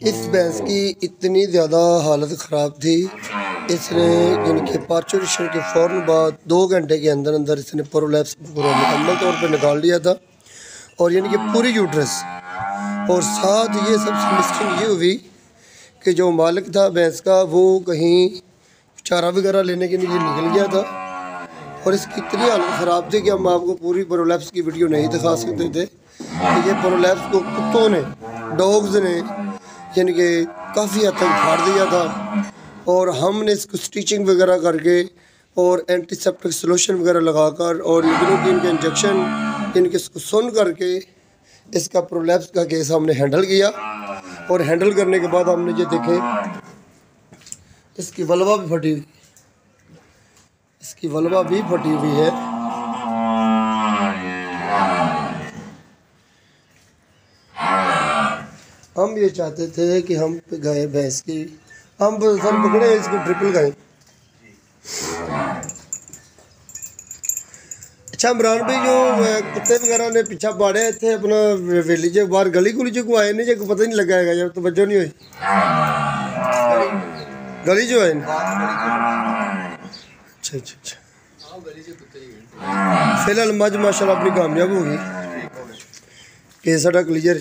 इस भैंस की इतनी ज़्यादा हालत ख़राब थी, इसने इनके पार्चुरेशन के फ़ौरन बाद 2 घंटे के अंदर अंदर इसने प्रोलैप्स पूरा मुकम्मल तौर पर निकाल लिया था। और यानी कि पूरी यूट्रस, और साथ ये सबसे मिसिंग ये हुई कि जो मालिक था भैंस का वो कहीं चारा वगैरह लेने के लिए निकल गया था। और इसकी इतनी हालत ख़राब थी कि हम आपको पूरी प्रोलैप्स की वीडियो नहीं दिखा सकते थे कि ये प्रोलैप्स को कुत्तों ने, डॉग्स ने यानी कि काफ़ी हद तक फाड़ दिया था। और हमने इसको स्टिचिंग वगैरह करके और एंटीसेप्टिक सोल्यूशन वगैरह लगाकर और लिग्नोकिन के इंजेक्शन इनके सुन करके इसका प्रोलैप्स का केस हमने हैंडल किया। और हैंडल करने के बाद हमने ये देखे इसकी वल्वा भी फटी हुई, इसकी वल्वा भी फटी हुई है। हम ये चाहते थे कि हम गाय भैंस की हम पकड़े इसको ट्रिपल गाय। अच्छा इमरान भाई, जो कुत्ते वगैरह ने पीछा पाड़े थे अपना वेली जो बाहर गली गुली जो को आए नहीं, जो पता ही नहीं लगा है जब तो बच्चों नहीं हुई गली जो है। अच्छा अच्छा अच्छा, फिलहाल मज माशाल्लाह अपनी कामयाब होगी, केस साडा क्लियर।